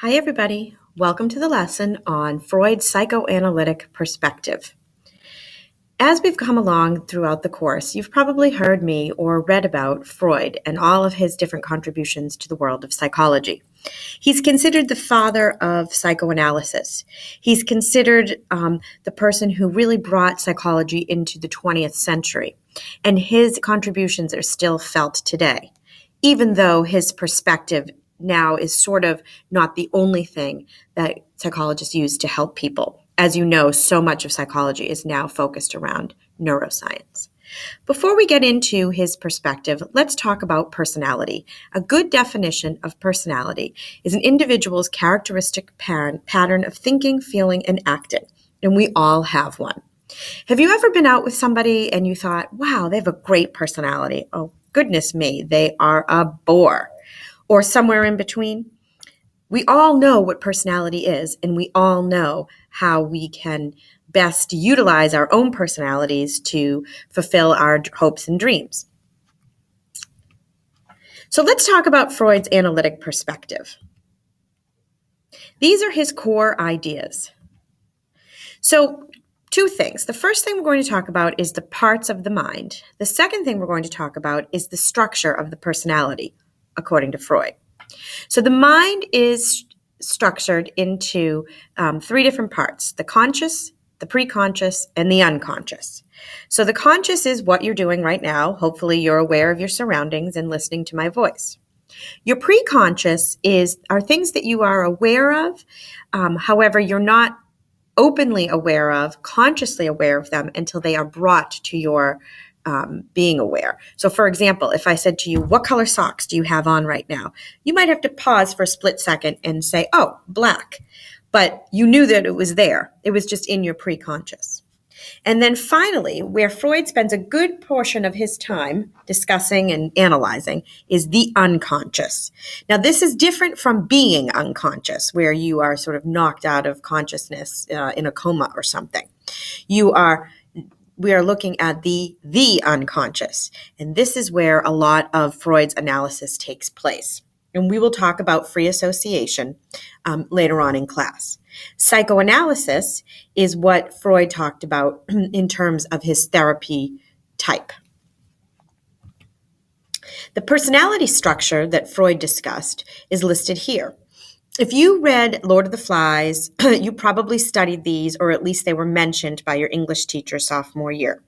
Hi, everybody. Welcome to the lesson on Freud's psychoanalytic perspective. As we've come along throughout the course, you've probably heard me or read about Freud and all of his different contributions to the world of psychology. He's considered the father of psychoanalysis. He's considered the person who really brought psychology into the 20th century, and his contributions are still felt today, even though his perspective now is sort of not the only thing that psychologists use to help people. As you know, so much of psychology is now focused around neuroscience. Before we get into his perspective, let's talk about personality. A good definition of personality is an individual's characteristic pattern of thinking, feeling, and acting, and we all have one. Have you ever been out with somebody and you thought, wow, they have a great personality? Oh, goodness me, they are a bore. Or somewhere in between? We all know what personality is, and we all know how we can best utilize our own personalities to fulfill our hopes and dreams. So let's talk about Freud's analytic perspective. These are his core ideas. So two things. The first thing we're going to talk about is the parts of the mind. The second thing we're going to talk about is the structure of the personality, according to Freud. So the mind is structured into three different parts: the conscious, the preconscious, and the unconscious. So the conscious is what you're doing right now. Hopefully you're aware of your surroundings and listening to my voice. Your preconscious are things that you are aware of. However, you're not openly aware of, consciously aware of them until they are brought to your being aware. So for example, if I said to you, what color socks do you have on right now? You might have to pause for a split second and say, oh, black. But you knew that it was there. It was just in your preconscious. And then finally, where Freud spends a good portion of his time discussing and analyzing is the unconscious. Now, this is different from being unconscious, where you are sort of knocked out of consciousness in a coma or something. We are looking at the unconscious, and this is where a lot of Freud's analysis takes place. And we will talk about free association later on in class. Psychoanalysis is what Freud talked about in terms of his therapy type. The personality structure that Freud discussed is listed here. If you read Lord of the Flies, you probably studied these, or at least they were mentioned by your English teacher sophomore year.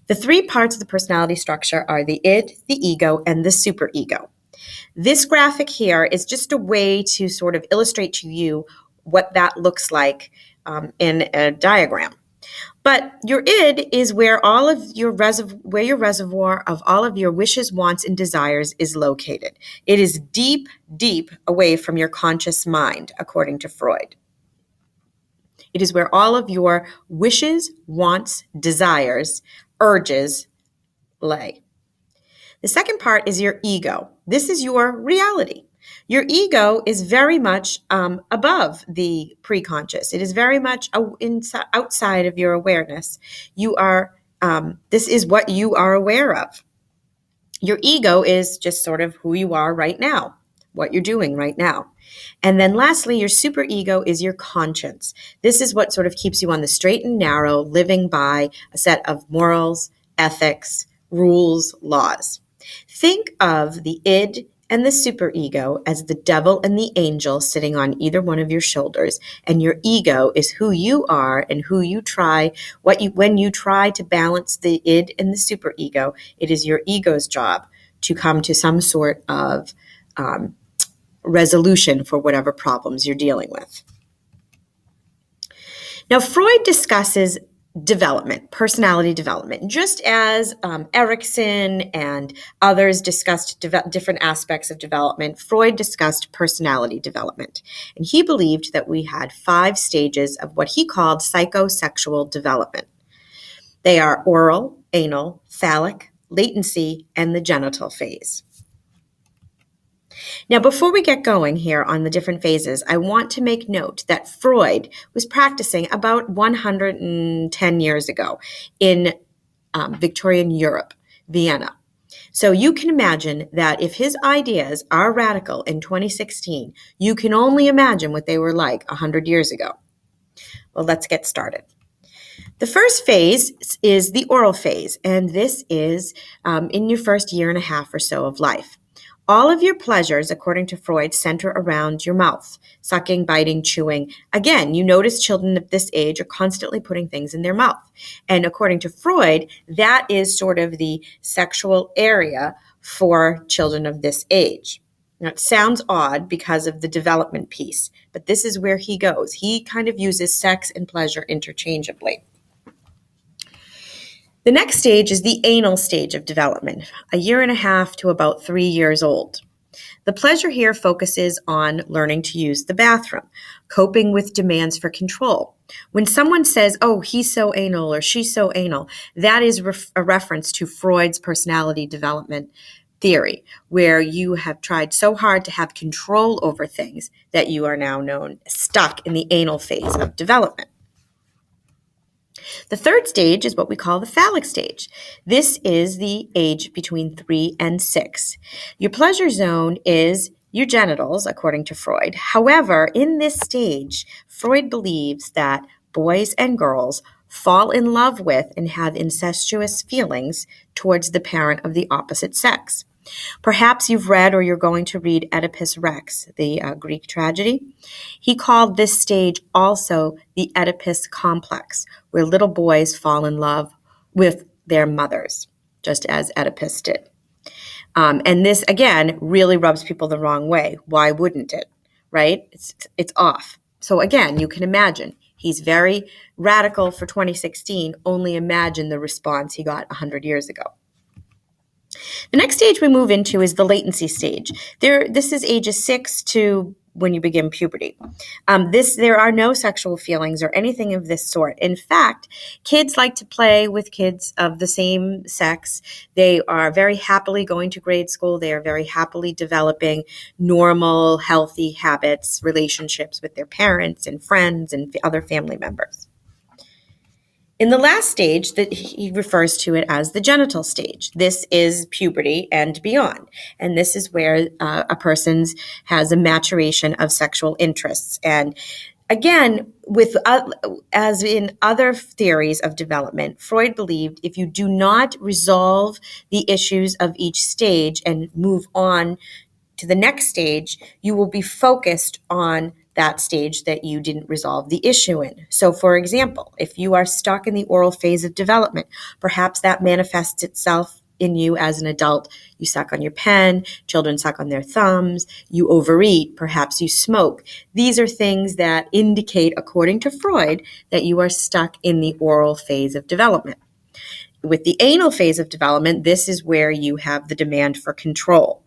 The three parts of the personality structure are the id, the ego, and the superego. This graphic here is just a way to sort of illustrate to you what that looks like in a diagram. But your id is where all of your reservoir of all of your wishes, wants, and desires is located. It is deep, deep away from your conscious mind, according to Freud. It is where all of your wishes, wants, desires, urges lay. The second part is your ego. This is your reality. Your ego is very much above the preconscious. It is very much outside of your awareness. This is what you are aware of. Your ego is just sort of who you are right now, what you're doing right now. And then lastly, your superego is your conscience. This is what sort of keeps you on the straight and narrow, living by a set of morals, ethics, rules, laws. Think of the id and the superego as the devil and the angel sitting on either one of your shoulders, and your ego is who you are and who you try. When you try to balance the id and the superego, it is your ego's job to come to some sort of resolution for whatever problems you're dealing with. Now, Freud discusses development, personality development, just as Erikson and others discussed different aspects of development. Freud discussed personality development, and he believed that we had 5 stages of what he called psychosexual development. They are oral, anal, phallic, latency, and the genital phase. Now, before we get going here on the different phases, I want to make note that Freud was practicing about 110 years ago in Victorian Europe, Vienna. So you can imagine that if his ideas are radical in 2016, you can only imagine what they were like 100 years ago. Well, let's get started. The first phase is the oral phase, and this is in your first year and a half or so of life. All of your pleasures, according to Freud, center around your mouth, sucking, biting, chewing. Again, you notice children of this age are constantly putting things in their mouth. And according to Freud, that is sort of the sexual area for children of this age. Now, it sounds odd because of the development piece, but this is where he goes. He kind of uses sex and pleasure interchangeably. The next stage is the anal stage of development, a year and a half to about 3 years old. The pleasure here focuses on learning to use the bathroom, coping with demands for control. When someone says, oh, he's so anal or she's so anal, that is a reference to Freud's personality development theory, where you have tried so hard to have control over things that you are now stuck in the anal phase of development. The third stage is what we call the phallic stage. This is the age between 3 and 6. Your pleasure zone is your genitals, according to Freud. However, in this stage, Freud believes that boys and girls fall in love with and have incestuous feelings towards the parent of the opposite sex. Perhaps you've read or you're going to read Oedipus Rex, the Greek tragedy. He called this stage also the Oedipus Complex, where little boys fall in love with their mothers, just as Oedipus did. And this, again, really rubs people the wrong way. Why wouldn't it, right? It's off. So again, you can imagine. He's very radical for 2016. Only imagine the response he got 100 years ago. The next stage we move into is the latency stage. This is ages 6 to when you begin puberty. There are no sexual feelings or anything of this sort. In fact, kids like to play with kids of the same sex. They are very happily going to grade school. They are very happily developing normal, healthy habits, relationships with their parents and friends and other family members. In the last stage, that he refers to it as the genital stage. This is puberty and beyond. And this is where a person has a maturation of sexual interests. And again, as in other theories of development, Freud believed if you do not resolve the issues of each stage and move on to the next stage, you will be focused on that stage that you didn't resolve the issue in. So, for example, if you are stuck in the oral phase of development, perhaps that manifests itself in you as an adult. You suck on your pen, children suck on their thumbs, you overeat, perhaps you smoke. These are things that indicate, according to Freud, that you are stuck in the oral phase of development. With the anal phase of development, this is where you have the demand for control.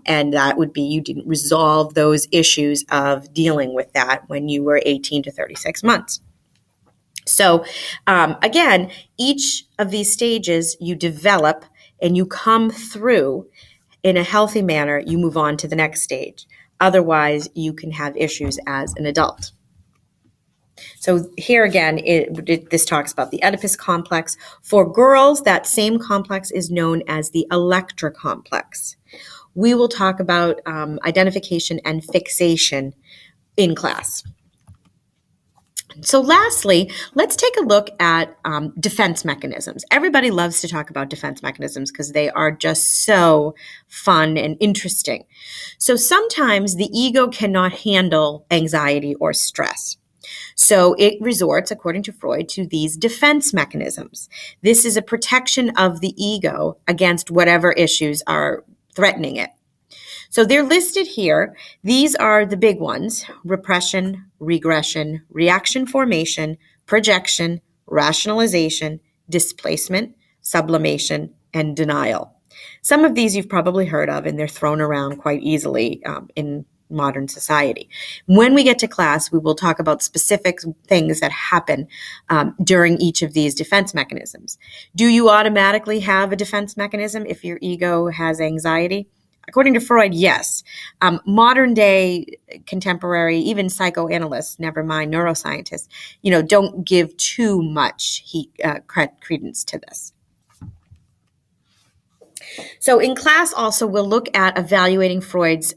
And that would be you didn't resolve those issues of dealing with that when you were 18 to 36 months. So again, each of these stages you develop and you come through in a healthy manner, you move on to the next stage. Otherwise, you can have issues as an adult. So here again, this talks about the Oedipus complex. For girls, that same complex is known as the Electra Complex. We will talk about identification and fixation in class. So lastly, let's take a look at defense mechanisms. Everybody loves to talk about defense mechanisms because they are just so fun and interesting. So sometimes the ego cannot handle anxiety or stress. So it resorts, according to Freud, to these defense mechanisms. This is a protection of the ego against whatever issues are threatening it. So they're listed here. These are the big ones: repression, regression, reaction formation, projection, rationalization, displacement, sublimation, and denial. Some of these you've probably heard of, and they're thrown around quite easily in modern society. When we get to class, we will talk about specific things that happen during each of these defense mechanisms. Do you automatically have a defense mechanism if your ego has anxiety? According to Freud, yes. Modern day contemporary, even psychoanalysts, never mind neuroscientists, don't give too much credence to this. So in class also we'll look at evaluating Freud's